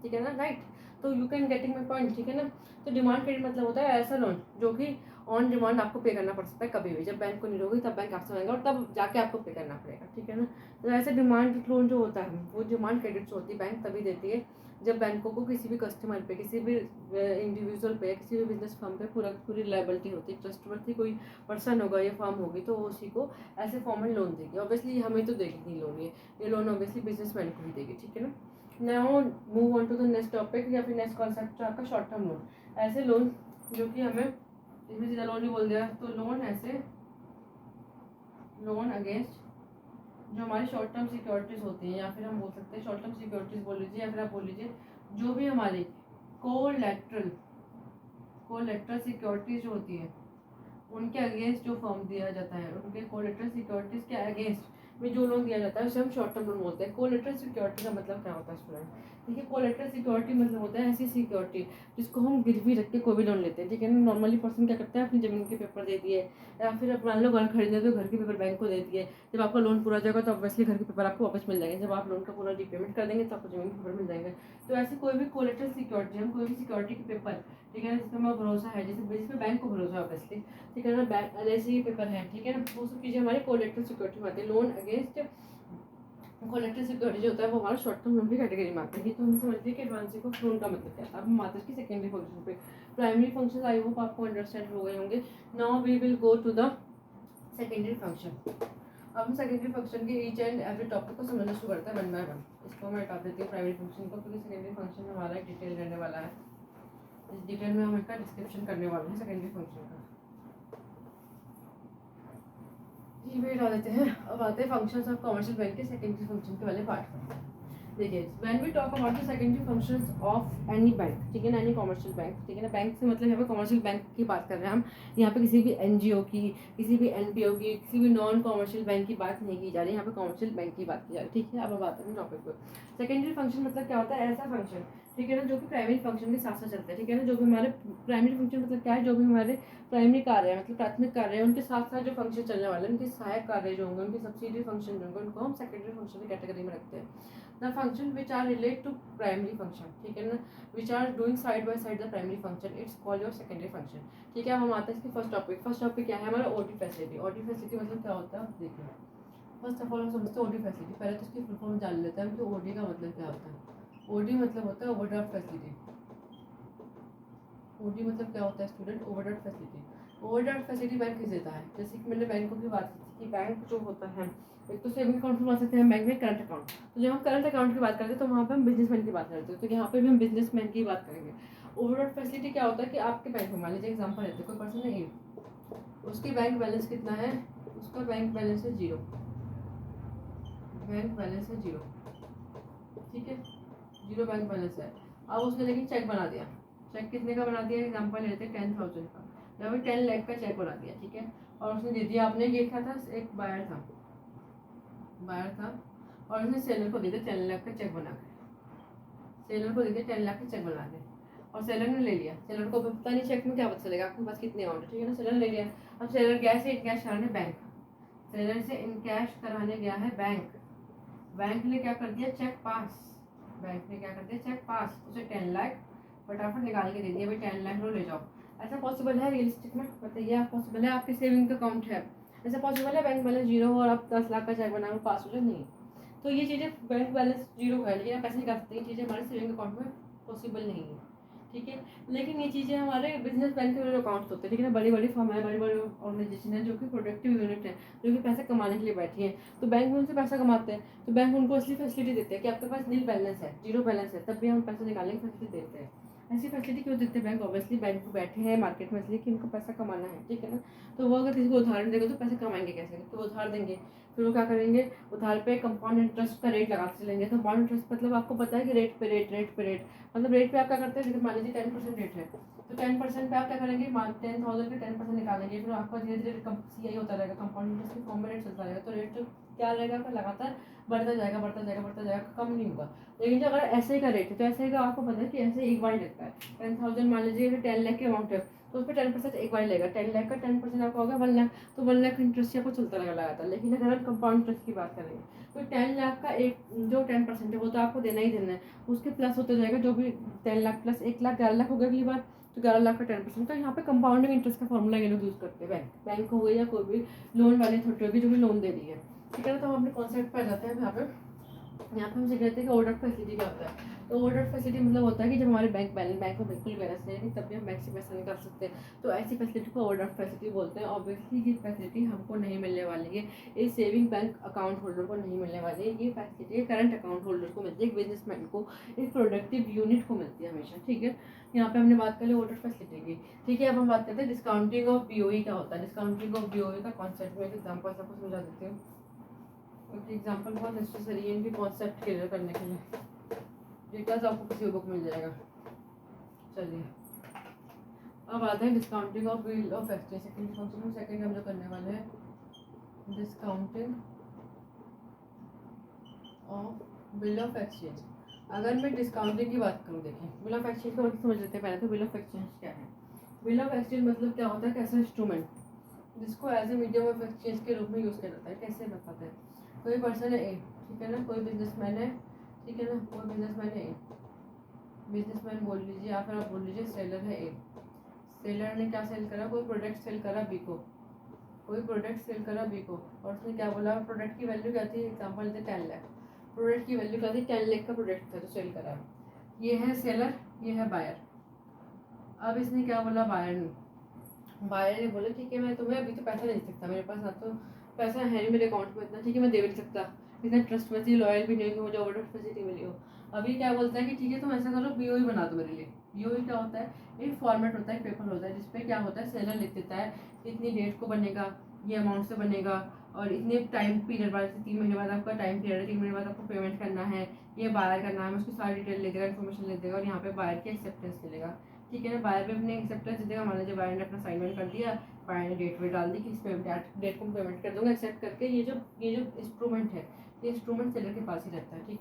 ठीक है ना, राइट। तो you can getting my point, ठीक है ना। तो डिमांड क्रेडिट मतलब होता है ऐसा लोन जो कि ऑन डिमांड आपको पे करना पड़ सकता है कभी भी, जब बैंक को नहीं होगी तब बैंक आपसे मांगेगा और तब जाके आपको पे करना पड़ेगा, ठीक है ना। तो ऐसे डिमांड लोन जो होता है, वो डिमांड क्रेडिट जो होती है बैंक तभी देती है जब बैंकों को किसी भी कस्टमर पे, किसी भी इंडिविजुअल पे, किसी भी बिजनेस फर्म पे पूरी लायबिलिटी होती है, ट्रस्टवर्थी कोई पर्सन होगा या फर्म होगी तो वो उसी को ऐसे फॉर्म में लोन देगी। ऑब्वियसली हमें तो देगी नहीं लोन, ये लोन ऑब्वियसली बिजनेसमैन को ही देगी, ठीक है ना। Now move on to the next topic या फिर नेक्स्ट कॉन्सेप्ट जो आपका शॉर्ट टर्म लोन। ऐसे लोन जो कि हमें इसमें सीधा लोन ही बोल दिया, तो लोन ऐसे लोन अगेंस्ट जो हमारी शॉर्ट टर्म सिक्योरिटीज होती हैं, या फिर हम बोल सकते हैं शॉर्ट टर्म सिक्योरिटीज बोल लीजिए, या फिर आप बोल लीजिए जो भी हमारी कोलैटरल सिक्योरिटीज जो होती है उनके अगेंस्ट जो फॉर्म दिया जाता है, उनके कोलैटरल सिक्योरिटीज के अगेंस्ट में जो लोन दिया जाता है उसे हम शॉर्ट टर्म लोन बोलते हैं। कोलैटरल सिक्योरिटी का मतलब क्या होता है स्टूडेंट, देखिए कोलैटरल सिक्योरिटी मतलब होता है ऐसी सिक्योरिटी जिसको हम गिरवी रख के कोई भी लोन लेते हैं, ठीक है ना। नॉर्मली पर्सन क्या करता है, अपनी जमीन के पेपर दे दिए, या फिर मान लो घर खरीदे तो घर के पेपर बैंक को दे दिए, जब आपका लोन पूरा हो जाएगा तो ऑब्वियसली घर के पेपर आपको वापस मिल जाएंगे, जब आप लोन का पूरा रिपेमेंट कर देंगे तो आपको जमीन के पेपर मिल जाएंगे। तो ऐसे कोई भी कोलैटरल सिक्योरिटी, हम कोई भी सिक्योरिटी के पेपर, ठीक है, जिसमें हमें भरोसा है, जिसमें बैंक को भरोसा है ऑब्वियसली, ठीक है ना, बैंक LIC पेपर है, ठीक है ना, वो सब चीज़ें हमारे कोलैटरल सिक्योरिटी में आती है। लोन अगेंस्ट कोलैटरल सिक्योरिटी जो होता है वो हमारा शॉर्ट टर्म लोन की कैटेगरी में आता है। तो हम समझते हैं कि एडवांसिंग ऑफ लोन का मतलब क्या था। अब हम आते हैं इसकी सेकेंडरी फंक्शन पे। प्राइमरी फंक्शन आई होप आपको अंडरस्टैंड हो गए होंगे। Now we will go to the secondary function. अब हम सेकेंडरी फंक्शन के ईच एंड एवरी टॉपिक को समझना शुरू करते हैं वन बाय वन। इसको मैं हटा देती हूँ प्राइमरी फंक्शन को, क्योंकि सेकेंडरी फंक्शन हमारा एक डिटेल रहने वाला है। इस डिटेल में हम इसका डिस्क्रिप्शन करने वाले हैं सेकेंडरी फंक्शन का। ये भी हटा देते हैं। अब आते हैं फंक्शंस ऑफ कमर्शियल बैंक के सेकेंडरी फंक्शन के वाले पार्ट पर। देखिए when we talk about the secondary functions of any bank, ठीक है ना, एनी कमर्शियल बैंक, ठीक है ना, बैंक से मतलब यहाँ पे कमर्शियल बैंक की बात कर रहे हैं हम। यहाँ पे किसी भी NGO की, किसी भी NPO की, किसी भी नॉन कमर्शियल बैंक की बात नहीं की जा रही, यहाँ पे कमर्शियल बैंक की बात की जा रही है, ठीक है। अब आते हैं टॉपिक पर। सेकेंडरी फंक्शन मतलब क्या होता है, ऐसा फंक्शन, ठीक है ना, जो कि प्राइमरी फंक्शन के साथ साथ चलता है, ठीक है ना। जो भी हमारे प्राइमरी फंक्शन मतलब क्या है, जो भी हमारे प्राइमरी कार्य है, मतलब प्राथमिक कार्य है, उनके साथ साथ जो फंक्शन चलने वाले हैं, उनके सहायक कार्य जो होंगे, उनके सब्सिडरी फंक्शन जो होंगे, उनको हम सेकेंडरी फंक्शन की कैटेगरी में रखते हैं। The function which are relate to primary function, ठीक है ना, which are doing side by side the primary function, it's called your secondary function, ठीक है। अब हम आते हैं इसकी फर्स्ट टॉपिक क्या है हमारा, OD फैसिलिटी। OD फैसिलिटी मतलब क्या होता है देखिए, फर्स्ट ऑफ ऑल हम समझते हैं OD फैसिलिटी। पहले तो इसकी फुल फॉर्म जान लेते हैं कि OD का मतलब क्या होता है। OD मतलब होता है ओवरड्राफ्ट फैसिलिटी। OD मतलब क्या होता है student, overdraft facility. Overdraft facility bank किस देता है, जैसे कि मैंने बैंकों की बात की थी कि बैंक जो होता है, एक तो सेविंग अकाउंट में सकते हैं बैंक में, करंट अकाउंट। तो जब हम करंट अकाउंट की बात करते हैं तो वहाँ पे हम बिजनेसमैन की बात करते हैं, तो यहाँ पे भी हम बिजनेसमैन की बात करेंगे। ओवरड्राफ्ट फैसिलिटी क्या होता है कि आपके बैंक में मान लीजिए एग्जाम्पल लेते हैं, कोई पर्सन है A, उसकी बैंक बैलेंस कितना है, उसका बैंक बैलेंस है 0, बैंक बैलेंस है 0, ठीक है, 0 बैंक बैलेंस है। अब उसने लेकिन चेक बना दिया, चेक कितने का बना दिया, एग्जाम्पल लेते हैं 10,000 का। यहाँ पे 10 लाख का चेक बना दिया, ठीक है। और उसने दे दिया, आपने ये क्या था, एक बायर था और उसने सेलर को दे दिया 10 लाख का चेक बना के, सेलर को दे दिया 10 लाख का चेक बना के, और सेलर ने ले लिया। सेलर को पता नहीं चेक में क्या पता चलेगा आपके पास कितने अमाउंट है, ठीक है ना। सेलर ले लिया। अब सेलर गया से इनकैश कराने बैंक, सेलर से इनकैश कराने गया है बैंक ने क्या कर दिया, चेक पास। बैंक ने क्या कर दिया, चेक पास। उसे 10 लाख फटाफट निकाल के दे दिया, भाई 10 लाख लो ले जाओ। ऐसा पॉसिबल है रियलिस्टिक में, बताइए आप, पॉसिबल है? आपके सेविंग अकाउंट है, ऐसा पॉसिबल है बैंक बैलेंस जीरो हो और आप 10 लाख का चेक बनाओ पास हो जाए? नहीं। तो ये चीज़ें, बैंक बैलेंस जीरो है लेकिन आप पैसे निकाल सकते हैं, ये चीज़ें हमारे सेविंग अकाउंट में पॉसिबल नहीं है, ठीक है। लेकिन ये चीज़ें हमारे बिजनेस बैंक के अकाउंट्स होते हैं, ठीक है ना। बड़ी बड़ी फर्म है, बड़ी बड़ी ऑर्गेनाइजेशन है जो कि प्रोडक्टिव यूनिट है, जो कि पैसे कमाने के लिए बैठी है, तो बैंक में उनसे पैसा कमाते हैं, तो बैंक उनको असली फैसिलिटी देते हैं कि आपके पास नील बैलेंस है, जीरो बैलेंस है, तब भी हम पैसे निकालने की फैसिलिटी देते हैं। ऐसी फैसिलिटी क्यों देते हैं बैंक? ऑब्वियसली बैंक को बैठे हैं मार्केट में इसलिए कि उनको पैसा कमाना है, ठीक है ना। तो वो अगर किसी को उधार देगा तो पैसे कमाएंगे कैसे? तो वो उधार देंगे, फिर वो क्या करेंगे, उधार पे कंपाउंड इंटरेस्ट का रेट लगाते चलेंगे। तो कंपाउंड इंटरेस्ट मतलब आपको पता है कि रेट पे रेट मतलब रेट पे आप क्या करते हैं, जैसे मान लीजिए 10% रेट है, तो 10% पे आप क्या करेंगे, 10,000 के 10% निकालेंगे, फिर आपका धीरे धीरे CI होता रहेगा, कंपाउंड इंटरेस्ट के फॉर्म में रेट चलता रहेगा, तो रेट क्या रहेगा आपका, लगातार बढ़ता जाएगा, कम नहीं होगा। लेकिन जो अगर ऐसे का रेट है, तो ऐसे का आपको पता है कि ऐसे एक बार लगता है। 10,000 मान लीजिए 10 लाख के अमाउंट है, तो उस पर 10% एक बार लेगा, 10 लाख का 10% आपका होगा 1 लाख, तो 1 लाख इंटरेस्ट आपको चलता रहेगा लगातार। लेकिन अगर हम कंपाउंड इंटरेस्ट की बात करेंगे तो 10 लाख का एक जो 10% है वो तो आपको देना ही देना है, उसके प्लस होता जाएगा, जो भी 10 लाख प्लस 1 लाख 11 लाख होगा अगली बार, तो 11 लाख का 10%। तो यहाँ पे कंपाउंडिंग इंटरेस्ट का फॉर्मूला ये लोग यूज़ करते हैं, बैंक हो गई या कोई भी लोन वाली अथॉरिटी होगी जो भी लोन दे रही है, ठीक है ना। तो हम अपने कॉन्सेप्ट पर जाते हैं। यहाँ पे हम सीख लेते हैं कि ओवरड्राफ्ट फैसिलिटी क्या होता है। तो ओवरड्राफ्ट फैसिलिटी मतलब होता है कि जब हमारे बैंक में बिल्कुल बैलेंस नहीं है तब भी हम बैंक से पैसा निकाल सकते हैं, तो ऐसी फैसिलिटी को ओवरड्राफ्ट फैसिलिटी बोलते हैं। ऑब्वियसली ये फैसिलिटी हमको नहीं मिलने वाली है, इस सेविंग बैंक अकाउंट होल्डर को नहीं मिलने वाली है। ये फैसिलिटी करंट अकाउंट होल्डर को मिलती है, एक बिजनेसमैन को, एक प्रोडक्टिव यूनिट को मिलती है हमेशा, ठीक है। यहाँ पे हमने बात कर ली ओवरड्राफ्ट फैसिलिटी की, ठीक है। अब हम बात करते हैं डिस्काउंटिंग ऑफ BOE क्या होता है। डिस्काउंटिंग ऑफ BOE का कॉन्सेप्ट में एक एग्जाम्पल आपको समझा देती हूँ, क्योंकि एग्जाम्पल बहुत नेसेसरी है इनके कॉन्सेप्ट क्लियर करने के लिए। डिटेल्स आपको किसी बुक मिल जाएगा। चलिए अब आते हैं discounting of bill of exchange. Second हम जो करने वाले हैं discounting of bill of exchange. अगर मैं डिस्काउंटिंग की बात करूँ, देखिए बिल ऑफ एक्सचेंज का मतलब समझ लेते हैं पहले। तो बिल ऑफ एक्सचेंज क्या है? बिल ऑफ एक्सचेंज मतलब क्या होता है, कैसा इंस्ट्रूमेंट जिसको as a medium of exchange के रूप में यूज़ किया जाता है। कैसे बताते हैं, कोई पर्सन है ए, ठीक है ना, कोई बिजनेसमैन है, ठीक है ना, कोई बिजनेसमैन है ए, बिजनेसमैन बोल लीजिए या फिर आप बोल लीजिए सेलर है ए। सेलर ने क्या सेल करा, कोई प्रोडक्ट सेल करा बी को, कोई प्रोडक्ट सेल करा बी को, और उसने क्या बोला, प्रोडक्ट की वैल्यू क्या थी, एग्जाम्पल देते 10 लाख, प्रोडक्ट की वैल्यू क्या थी, 10 लाख का प्रोडक्ट था जो सेल करा। ये है सेलर, ये है बायर। अब इसने क्या बोला, बायर ने बोला ठीक है मैं तुम्हें अभी तो पैसा नहीं दे सकता, मेरे पास ना तो पैसा है नहीं मेरे अकाउंट में इतना, ठीक है मैं दे भी नहीं सकता, इतना ट्रस्टवर्दी लॉयल भी नहीं कि मुझे ओवरड्राफ्ट फैसिलिटी मिली हो। अभी क्या बोलता है कि ठीक है तुम ऐसा करो, BOE बना दो मेरे लिए। BOE क्या होता है, एक फॉर्मेट होता है, पेपर होता है जिसपे क्या होता है, सेलर लिख देता है इतनी डेट को बनेगा, ये अमाउंट से बनेगा, और इतने टाइम पीरियड बाद, 3 महीने बाद आपका टाइम पीरियड है, 3 महीने बाद आपको पेमेंट करना है, ये बायर का नाम है, उसकी सारी डिटेल ले देगा, इन्फॉर्मेशन ले देगा, और यहाँ पे बायर की एक्सेप्टेंस मिलेगा, ठीक है ना। बायर पे अपने एक्सेप्टेंस दे देगा, मान लीजिए बायर ने अपना साइन वाइन कर दिया, बायर ने डेट वेट डाल दी कि इस डेट को पेमेंट कर दूंगा, एक्सेप्ट करके ये जो इंस्ट्रूमेंट है, ये इंस्ट्रूमेंट सेलर के पास ही रहता है, ठीक।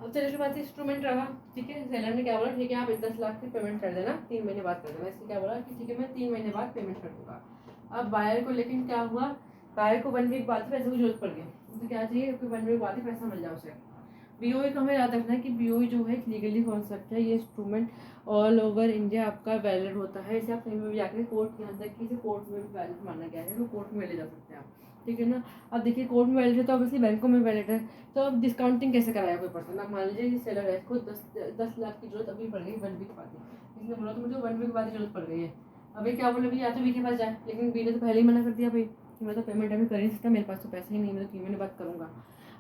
अब सेलर के पास इंस्ट्रूमेंट रहा, ठीक है। सेलर ने क्या बोला, ठीक है आप 10 लाख की पेमेंट कर देना, 3 महीने बाद कर देना। इसने क्या बोला कि ठीक है मैं 3 महीने बाद पेमेंट कर दूंगा। अब बायर को लेकिन क्या हुआ, बायर को 1 वीक बाद पैसे की जरूरत पड़ गई, तो क्या चाहिए कि 1 वीक बाद ही पैसा मिल जाए उसे। BOE को हमें याद रखना है कि BOE जो है एक लीगली कॉन्सेप्ट है, ये इंस्ट्रूमेंट ऑल ओवर इंडिया आपका वैलिड होता है। इसे आप कहीं में भी जाकर कोर्ट के अंदर किसी कोर्ट में भी वैलिड माना गया है, तो कोर्ट में ले जा सकते हैं आप, ठीक है ना। अब देखिए कोर्ट में वैलिड है तो ऑब्वियसली बैंकों में वैलिड है। तो अब डिस्काउंटिंग कैसे कराया कोई पर्सन, अब मान लीजिए सेलर है, इसको 10 लाख की जरूरत अभी पड़ गई 1 वीक बाद, इसने बोला तो मुझे 1 वीक बाद जरूरत पड़ गई है। अभी क्या बोले भाई, या तो बी के पास जाए, लेकिन बी ने तो पहले ही मना कर दिया भाई कि मैं तो पेमेंट अभी कर नहीं सकता, मेरे पास तो पैसे ही नहीं, मैं तो 3 महीने बाद करूँगा।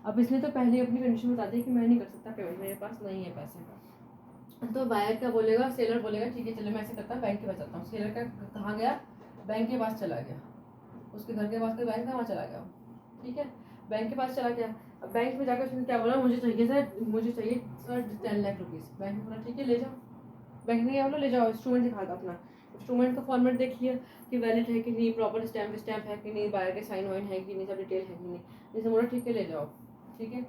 अब इसने तो पहले अपनी कंडीशन बता दी कि मैं नहीं कर सकता पेमेंट, मेरे पास नहीं है पैसे। तो बायर क्या बोलेगा, सेलर बोलेगा ठीक है चलो मैं ऐसे करता हूँ, बैंक के पास जाता हूँ। सेलर का कहाँ गया, बैंक के पास चला गया, उसके घर के पास का बैंक था वहाँ चला गया, ठीक है, बैंक के पास चला गया। अब बैंक में जाकर उसने क्या बोला, मुझे चाहिए सर 10 लाख रुपीज़। बैंक ने बोला ठीक है ले जाओ, बैंक ने क्या बोला ले जाओ, इंस्ट्रूमेंट दिखा दो अपना, इंस्ट्रूमेंट का फॉर्मेट देख लिया कि वैलिड है कि नहीं, प्रॉपर स्टैम्प है कि नहीं, बायर के साइन वाइन है कि नहीं, सब डिटेल है कि नहीं, जैसे बोला ठीक है ले जाओ। ठीक है,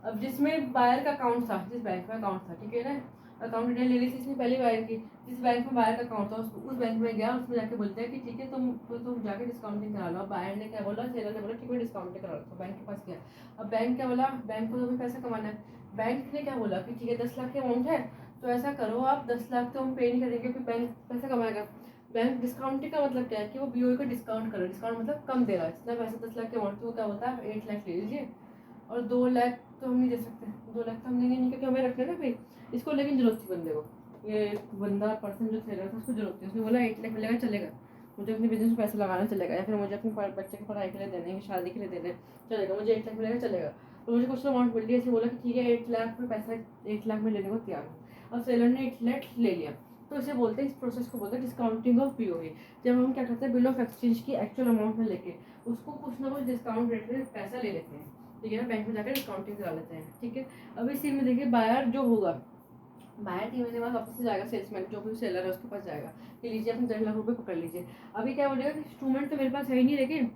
अब जिसमें बायर का अकाउंट था, जिस बैंक में अकाउंट था, ठीक है ना, अकाउंट डिटेल ले ली थी इसने पहली बायर की, जिस बैंक में बायर का अकाउंट था उस बैंक में गया, उसमें जाके बोलते हैं कि ठीक है तुम जाके डिस्काउंटिंग करा लो। बायर ने क्या बोला, सेलर ने बोला ठीक है डिस्काउंटिंग करा लो, तो बैंक के पास गया। अब बैंक क्या बोला, बैंक को तो भी पैसा कमाना है। बैंक ने क्या बोला कि ठीक है 10 लाख के अमाउंट है, तो ऐसा करो आप 10 लाख तो हम पे नहीं करेंगे क्योंकि बैंक पैसा कमाएगा। बैंक डिस्काउंटिंग का मतलब क्या है कि वो बीओई को डिस्काउंट करो, डिस्काउंट मतलब कम दे रहा है। जितना पैसा 10 लाख के अमाउंट तो क्या होता है 8 लाख ले लीजिए, और 2 लाख तो हम नहीं दे सकते, 2 लाख तो हम देंगे नहीं क्योंकि हमें रखना है ना भाई इसको। लेकिन जरूरत थी बंदे को, ये बंदा पर्सन जो सेलर था उसको जरूरत थी, उसने बोला 8 लाख मिलेगा चलेगा, मुझे अपने बिजनेस में पैसा लगाना चलेगा, या फिर मुझे अपने बच्चे की पढ़ाई के लिए देने हैं, शादी के लिए देने चलेगा, मुझे 8 लाख मिलेगा चलेगा। तो मुझे कुछ अमाउंट मिल गया, ऐसे बोला कि ठीक है 8 लाख में पैसा 8 लाख में लेने को तैयार हूँ। अब सेलर ने 8 लाख ले लिया, तो इसे बोलते हैं, इस प्रोसेस को बोलते हैं डिस्काउंटिंग ऑफ बीओई। जब हम क्या करते हैं बिल ऑफ एक्सचेंज की एक्चुअल अमाउंट में लेके उसको कुछ ना कुछ डिस्काउंट रेट में पैसा ले लेते हैं, ठीक है ना, बैंक में जाकर डिस्काउंटिंग करा लेते हैं। ठीक है, अब इस सीन में देखिए बायर जो होगा, बायर 3 महीने बाद वापस से जाएगा सेल्समैन, जो भी सेलर है उसके पास जाएगा कि लीजिए अपने 10 लाख रुपये पकड़ लीजिए। अभी क्या बोलेगा कि इंस्ट्रूमेंट तो मेरे पास है ही नहीं, लेकिन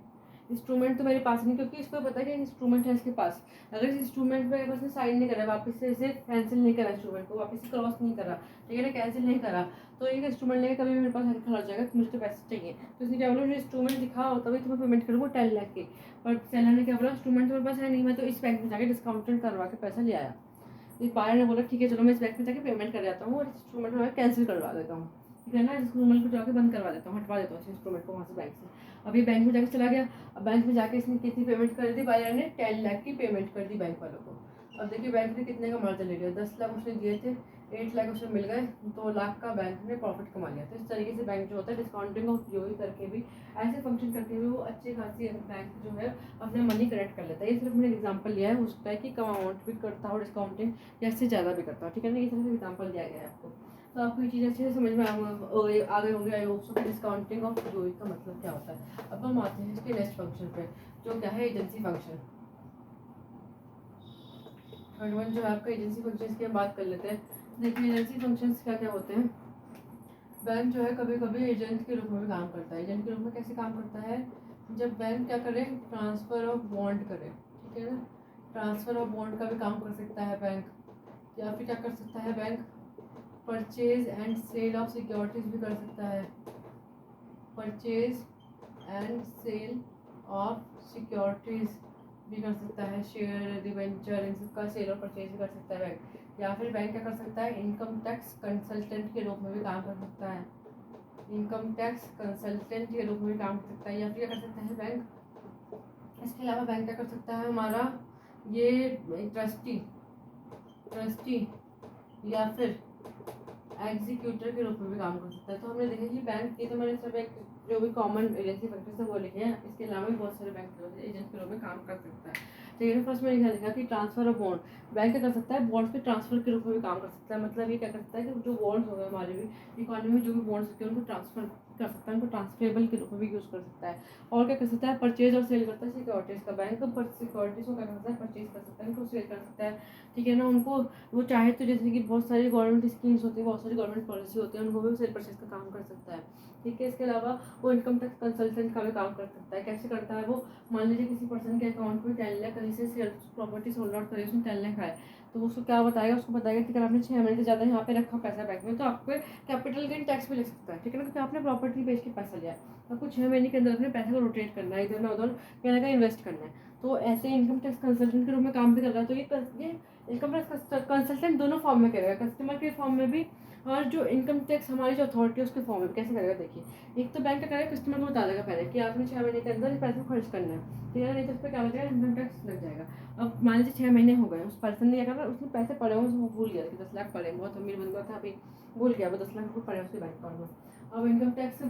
इंस्ट्रूमेंट तो मेरे पास नहीं, क्योंकि इसको पता है कि इंस्ट्रूमेंट है इसके पास। अगर इस इंस्ट्रूमेंट पे उसने साइन नहीं करा, वापस से इसे कैंसिल नहीं करा, इंस्ट्रूमेंट को वापस से क्रॉस नहीं करा, ठीक है ना, कैंसिल नहीं करा, तो ये इंस्ट्रूमेंट लेके कभी भी मेरे पास खड़ा हो जाएगा कि मुझे तो पैसे चाहिए। तो इसने क्या बोला, मुझे इंस्ट्रूमेंट दिखाओ तभी तुम्हें पेमेंट करूँगा 10 लाख की। पर सेलर ने क्या बोला, इंस्ट्रूमेंट तो मेरे पास है नहीं, मैं तो इस बैंक में जाकर डिस्काउंटेड करवा के पैसा ले आया। इस बायर ने बोला ठीक है चलो मैं इस बैंक में जाके पेमेंट कर जाता हूँ और इंस्ट्रूमेंट में कैंसिल करवा देता हूँ, ठीक है ना, इंस्ट्रूमेंट को जाके बंद करवा देता हूँ, हटवा देता हूँ इंस्ट्रूमेंट को वहाँ से बैंक से। अभी बैंक में जाके चला गया, अब बैंक में जाके इसने कितनी पेमेंट कर दी, बायर ने 10 लाख की पेमेंट कर दी बैंक वालों को। अब देखिए बैंक ने कितने का मार्जिन ले लिया, 10 लाख उसने दिए थे, 8 लाख उसमें मिल गए, 2 लाख का बैंक ने प्रॉफिट कमा लिया। तो इस तरीके से बैंक जो होता है डिस्काउंटिंग और बीओई करके भी, ऐसे फंक्शन करके भी वो अच्छी खासी बैंक जो है अपना मनी कलेक्ट कर लेता है। ये सिर्फ मैंने एग्जांपल लिया है, हो सकता है कि कम अमाउंट भी करता हो डिस्काउंटिंग या इससे ज़्यादा भी करता हो, ठीक है ना, ये सिर्फ एग्जाम्पल दिया गया है आपको। तो आपको ये चीज़ अच्छे से समझ में आ गए होंगे आई होप सो कि डिस्काउंटिंग ऑफ बीओई का मतलब क्या होता है। अब हम आते हैं इसके नेक्स्ट फंक्शन पे, जो क्या है एजेंसी फंक्शन। थर्ड वन जो है आपका एजेंसी फंक्शन की हम बात कर लेते हैं। देखिए एजेंसी फंक्शंस क्या क्या होते हैं। बैंक जो है कभी कभी एजेंट के रूप में भी काम करता है। एजेंट के रूप में कैसे काम करता है, जब बैंक क्या करे, ट्रांसफ़र ऑफ बॉन्ड करे, ठीक है ना, ट्रांसफ़र ऑफ बॉन्ड का भी काम कर सकता है बैंक, या फिर क्या कर सकता है bank, purchase and sale of securities भी कर सकता है, purchase and sale of securities भी कर सकता है, शेयर डिवेंचर इन सब का सेल और परचेज भी कर सकता है बैंक। या फिर बैंक क्या कर सकता है, इनकम टैक्स कंसल्टेंट के रूप में भी काम कर सकता है, इनकम टैक्स कंसल्टेंट के रूप में भी काम कर सकता है। या फिर क्या कर सकता है बैंक, इसके अलावा बैंक क्या कर सकता है हमारा, ये ट्रस्टी या फिर एग्जीक्यूटर के रूप में भी काम कर सकता है। तो हमने देखा कि बैंक की तो मैंने सब एक जो भी कॉमन एजेंसी फंक्शन है वो लिखे हैं, इसके अलावा भी बहुत सारे बैंक एजेंट के रूप में काम कर सकता है। तो ये फर्स्ट में लिखा कि ट्रांसफर ऑफ बॉन्ड, बैंक क्या कर सकता है, बॉन्ड्स के ट्रांसफर के रूप में भी काम कर सकता है। मतलब ये क्या कर सकता है कि जो बॉन्ड्स हो गए हमारे भी इकोनॉमी में जो भी बॉन्ड्स होते हैं उनको ट्रांसफर कर सकता है, उनको ट्रांसफरेबल के रूप में भी यूज़ कर सकता है। और क्या कर सकता है, परचेज और सेल करता है सिक्योरिटीज़ का। बैंक पर सिक्योरिटीज़ को क्या कर सकता है, परचेज कर सकता है, उनको सेल कर सकता है, ठीक है ना। उनको वो चाहे तो जैसे कि बहुत सारी गवर्नमेंट स्कीम्स होती है, बहुत सारी गवर्नमेंट पॉलिसी होती है, उनको भी सेल परचेज का काम कर सकता है, ठीक है। इसके अलावा वो इनकम टैक्स कंसल्टेंट का भी काम कर सकता है। कैसे करता है वो, मान लीजिए किसी पर्सन के अकाउंट में 10 लाख कहीं से सेल प्रॉपर्टी सोल्ड आउट करी, उसमें 10 लाख आए, तो उसको क्या बताएगा, उसको बताएगा कि अगर आपने 6 महीने से ज़्यादा यहाँ पे रखा पैसा बैंक में तो आपको कैपिटल गेन टैक्स भी लग सकता है, ठीक है ना, क्योंकि आपने प्रॉपर्टी बेच के पैसा लिया है। आपको 6 महीने के अंदर अपने पैसे को रोटेट करना है, इधर ना उधर कहीं ना कहीं इन्वेस्ट करना है। तो ऐसे इनकम टैक्स कंसल्टेंट के रूप में काम भी कर रहा है। तो ये इनकम टैक्स कंसल्टेंट दोनों फॉर्म में करेगा, कस्टमर के फॉर्म में भी और जो इनकम टैक्स हमारी जो अथॉरिटी है उसके फॉर्म में। कैसे करेगा देखिए, एक तो बैंक का करेगा, कस्टमर को बता देगा पहले कि आपने 6 महीने के अंदर पैसा खर्च करना है, ठीक है, नहीं तो उस पर क्या हो जाएगा, इनकम टैक्स लग जाएगा। अब मान लीजिए 6 महीने हो गए, उस पर्सन ने क्या करा, उसने पैसे पड़े हुए वो भूल गया कि 10 लाख पड़े, बहुत अमीर बंदा था, अभी भूल गया वो 10 लाख रुपये पड़े उसके बैंक अकाउंट में। अब इनकम टैक्स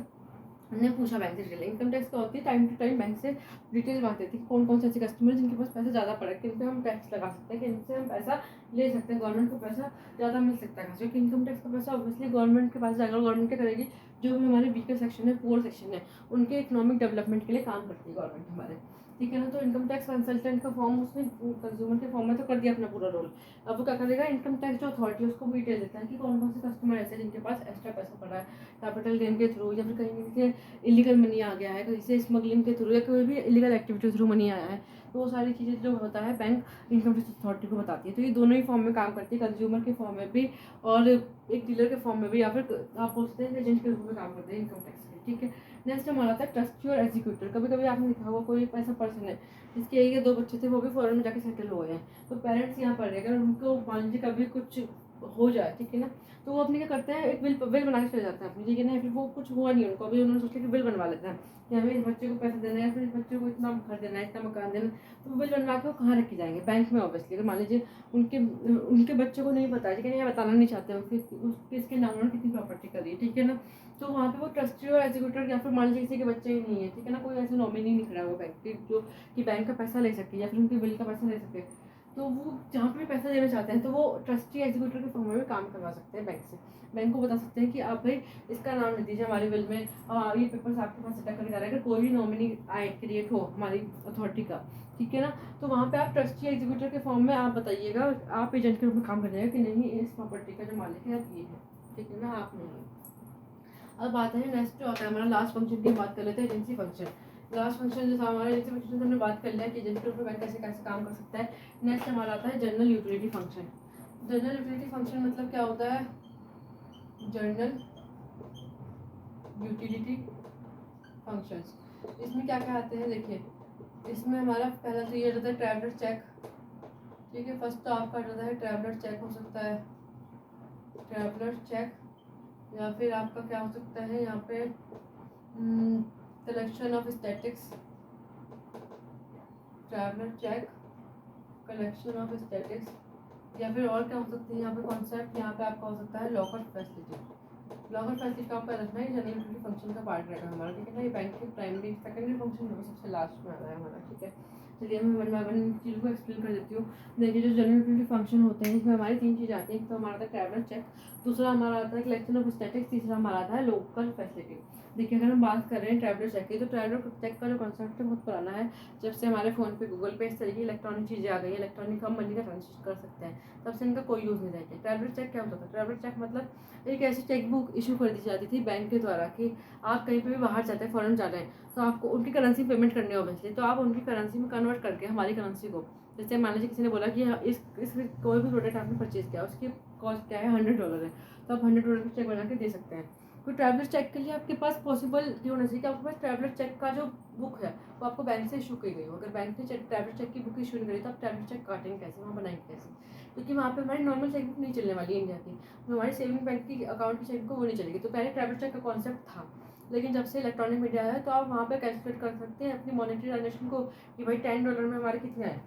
ने पूछा बैंक से डिटेल। इनकम टैक्स क्या होती है, टाइम टू टाइम बैंक से डिटेल मांगते थे कि कौन कौन से ऐसे कस्टमर जिनके पास पैसा ज़्यादा पड़ा है, किन पे हम टैक्स लगा सकते हैं, कि इनसे हम पैसा ले सकते हैं, गवर्नमेंट को पैसा ज़्यादा मिल सकता है। क्योंकि इनकम टैक्स का पैसा ऑब्वियसली गवर्नमेंट के पास जाएगा, गवर्नमेंट क्या करेगी, जो भी हमारे वीकर सेक्शन है, पुअर सेक्शन है, उनके इकोनॉमिक डेवलपमेंट के लिए काम करती है गवर्नमेंट हमारे, ठीक है ना। तो इनकम टैक्स कंसल्टेंट का फॉर्म उसने कंज्यूमर के फॉर्म में तो कर दिया अपना पूरा रोल। अब वो क्या करेगा, इनकम टैक्स जो अथॉरिटी है उसको भी डिटेल देता है कि कौन कौन से कस्टमर ऐसे जिनके पास एक्स्ट्रा पैसा पड़ा है कैपिटल गेन के थ्रू, या फिर कहीं से इलीगल मनी आ गया है, कहीं से स्मगलिंग के थ्रू, या कोई भी इलीगल एक्टिविटी के थ्रू मनी आया है। तो वो सारी चीज़ें जो होता है बैंक इनकम टैक्स अथॉरिटी को बताती है। तो ये दोनों ही फॉर्म में काम करती है, कंज्यूमर के फॉर्म में भी और एक डीलर के फॉर्म में भी, या फिर आप बोलते हैं एजेंट के रूप में काम करते हैं इनकम टैक्स के, ठीक है। नेक्स्ट हमारा आता है ट्रस्टी और एग्जीक्यूटर। कभी कभी आपने देखा होगा कोई ऐसा पर्सन है जिसके एक या दो बच्चे थे, वो भी फॉरेन में जाके सेटल हो गए हैं, तो पेरेंट्स यहाँ पर अगर उनको मान लीजिए कभी कुछ हो जाए, ठीक है ना, तो वो अपने क्या करते हैं, एक बिल बना के चले जाते हैं अपनी, ठीक है ना। फिर वो कुछ हुआ नहीं उनको, अभी उन्होंने सोचा कि बिल बनवा लेते हैं कि हमें इस बच्चे को पैसा देना है, फिर इस बच्चे को इतना घर देना है, इतना मकान देना, तो वो बिल बनवा के वो कहाँ रखे जाएंगे, बैंक में ऑब्वियसली। अगर मान लीजिए उनके बच्चे को नहीं पता है, ठीक है, बताना नहीं चाहते किसके नाम उन्होंने कितनी प्रॉपर्टी करी है, ठीक है ना, तो वहाँ पे वो ट्रस्टी और एग्जीक्यूटर, या फिर मान लीजिए किसी के बच्चे ही नहीं है, ठीक है ना, कोई ऐसे नॉमिनी नहीं खड़ा है वो बैंक के जो कि बैंक का पैसा ले सके या फिर उनके बिल का पैसा ले सके, तो वो जहाँ पे भी पैसा देना चाहते हैं तो वो ट्रस्टी एग्जीक्यूटर के फॉर्म में काम करवा सकते हैं बैंक से। बैंक को बता सकते हैं कि आप भाई इसका नाम लिख दीजिए हमारे बिल में, ये पेपर्स आपके पास सेटल करके जा रहा है। अगर कोई भी नॉमिनी आए क्रिएट हो हमारी अथॉरिटी का, ठीक है ना, तो वहाँ पे आप ट्रस्टी एग्जीक्यूटर के फॉर्म में आप बताइएगा, आप एजेंट के रूप में काम कर जाएगा कि नहीं इस प्रॉपर्टी का जो मालिक है आप ये है, ठीक है ना, आप नहीं। अब आता है नेक्स्ट जो आता है हमारा लास्ट फंक्शन की बात कर लेते हैं, एजेंसी फंक्शन। लास्ट फंक्शन जो था हमारा एजेंसी फंक्शन से हमने बात कर लिया कि एजेंट के रूप में बैंक कैसे कैसे काम कर सकता है। नेक्स्ट हमारा आता है general utility function. General utility function मतलब क्या होता है, जनरल यूटिलिटी फंक्शंस, इसमें क्या क्या आते हैं देखिए। इसमें हमारा पहला तो ये रहता है ट्रैवलर चेक, ठीक है। फर्स्ट तो आपका रहता है ट्रैवलर चेक, हो सकता है ट्रैवलर चेक, या फिर आपका क्या हो सकता है यहाँ पे collection of statics, traveller cheque, collection of statics, या फिर और क्या हो सकती है यहाँ पे कॉन्सेप्ट, यहाँ पे आपका हो सकता है लॉकर फैसिलिटी। लॉकर फैसिलिटी का आपका रखना है जनरल यूटिलिटी फंक्शन का पार्ट रहेगा हमारा, ठीक है ना। ये बैंक के प्राइमरी सेकेंडरी फंक्शन जो सबसे लास्ट में आ रहा है हमारा, ठीक है। चलिए मैं वन बाय वन चीज़ को एक्सप्लेन कर देती हूँ। देखिए जो जनरल यूटिलिटी फंक्शन होते हैं इसमें हमारी तीन चीज़ आती हैं। तो हमारा आता है ट्रैवलर चेक, दूसरा हमारा आता है कलेक्शन ऑफ स्टैटिक्स, तीसरा हमारा आता है लोकल फैसिलिटी। देखिए अगर हम बात कर रहे हैं ट्रैवलर चेक की, तो ट्रैवलर चेक का जो कॉन्सेप्ट है बहुत पुराना है। जब से हमारे फ़ोन पे गूगल पे इस तरह की इलेक्ट्रॉनिक चीज़ें आ गई है, इलेक्ट्रॉनिक हम मनी का ट्रांसफर कर सकते हैं, तब से इनका कोई यूज़ नहीं रह गया। ट्रैवलर चेक क्या होता था, ट्रैवलर चेक मतलब एक ऐसी चेक बुक इशू कर दी जाती थी बैंक के द्वारा कि आप कहीं पे भी बाहर जाते हैं, फॉरेन जा रहे हैं, तो आपको उनकी करेंसी पेमेंट करनी है ऑब्वियसली, तो आप उनकी करेंसी में कन्वर्ट करके हमारी करेंसी को, जैसे मान लीजिए किसी ने बोला कि इस कोई भी प्रोडक्ट आपने परचेज किया, उसकी कॉस्ट क्या है $100 है, तो आप $100 की चेक बना के दे सकते हैं। तो ट्रैवलर चेक के लिए आपके पास पॉसिबल ये होना चाहिए कि आपके पास ट्रैवलर चेक का जो बुक है वो आपको बैंक से इशू की गई हो। अगर बैंक ने ट्रैवलर चेक की बुक इशू नहीं करी तो आप ट्रैवलर चेक काटेंगे कैसे, वहाँ बनाएंगे कैसे, क्योंकि वहाँ पे हमारी नॉर्मल चेक बुक नहीं चलने वाली इंडिया की, तो हमारी सेविंग बैंक की अकाउंट की चेक बुक वो नहीं चलेगी। तो पहले ट्रैवलर चेक का कॉन्सेप्ट था, लेकिन जब से इलेक्ट्रॉनिक मीडिया है तो आप वहाँ पे कैलकुलेट कर सकते हैं अपनी मॉनेटरी ट्रांजेक्शन को कि भाई $10 में हमारे कितने आए।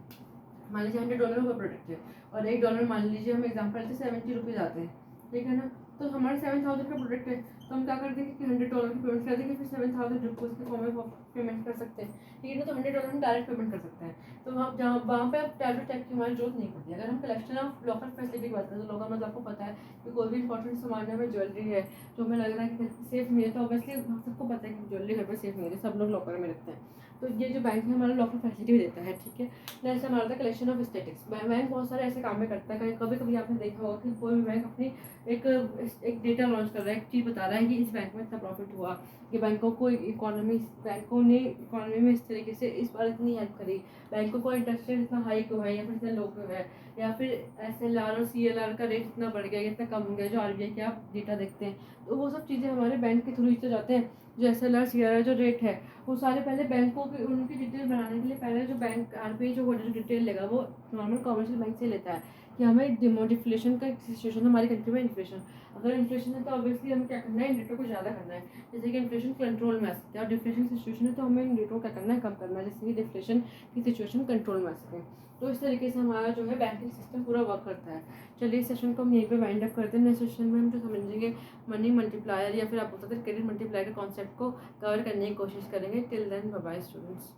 मान लीजिए $100 का प्रोडक्ट है और $1 मान लीजिए हम एग्जाम्पल लेते हैं ₹70 आते हैं, ठीक है ना, तो हमारे 7000 का प्रोडक्ट है, तो हम क्या कर देंगे कि $100 की पेमेंट कर देंगे, फिर ₹7000 के फॉर्म में पेमेंट कर सकते हैं, ठीक है ना। तो $100 हम डायरेक्ट पेमेंट कर सकते हैं, तो वहाँ पे आप ट्रैवलर चेक की हमारी जरूरत नहीं पड़ती। अगर हम कलेक्शन ऑफ लॉकर फैसिलिटी की बात करें तो लॉकर मतलब आपको पता है कि कोई भी इंपॉर्टेंट सामान है, हमें ज्वेलरी है जो हमें लग रहा है कि सेफ नहीं है, तो ऑब्वियसली सबको पता है कि ज्वेलरी घर पर सेफ नहीं है, सब लोग लॉकर में रखते हैं, तो ये जो बैंक है हमारा लॉकर फैसिलिटी भी देता है, ठीक है। नेक्स्ट हमारा था कलेक्शन ऑफ स्टैटिक्स। बैंक बहुत सारे ऐसे काम में करता है, कभी कभी आपने देखा होगा कि कोई भी बैंक अपनी एक डेटा लॉन्च कर रहा है, एक चीज़ बता रहा है कि इस बैंक में इतना प्रॉफिट हुआ, कि बैंकों ने इकोनॉमी में इस तरीके से इस बार इतनी हेल्प करी, बैंकों को इंटरेस्ट रेट इतना हाई क्यों है या फिर इतना लो क्यों है, या फिर SLR और CLR का रेट इतना बढ़ गया या इतना कम हो गया, जो RBI के आप डेटा देखते हैं, तो वो सब चीज़ें हमारे बैंक के थ्रू ही तो जाते हैं। जो SLR CLR जो रेट है वो सारे पहले बैंकों की उनकी डिटेल बनाने के लिए पहले जो बैंक RBI जो डिटेल लेगा वो नॉर्मल कॉमर्शियल बैंक से लेता है कि हमें डिफ्लेशन का सिचुएशन हमारी कंट्री में इन्फ्लेशन, अगर इन्फ्लेशन है तो ऑब्वियसली हमें क्या करना है, इन रेटों को ज़्यादा करना है, जैसे कि इन्फ्लेशन कंट्रोल में आ सकता है, और डिफ्लेशन सिचुएशन है तो हमें इन रेटों को क्या करना है, कम करना है, जिससे कि डिफ्लेशन की सिचुएशन कंट्रोल में आ सके। तो इस तरीके से हमारा जो है बैंकिंग सिस्टम पूरा वर्क करता है। चलिए इस सेशन को हम यहीं पे वाइंड अप करते हैं। नेक्स्ट सेशन में हम जो समझेंगे मनी मल्टीप्लायर या फिर आप बोल सकते हैं क्रेडिट मल्टीप्लायर के कॉन्सेप्ट को कवर करने की कोशिश करेंगे। Till then bye bye students.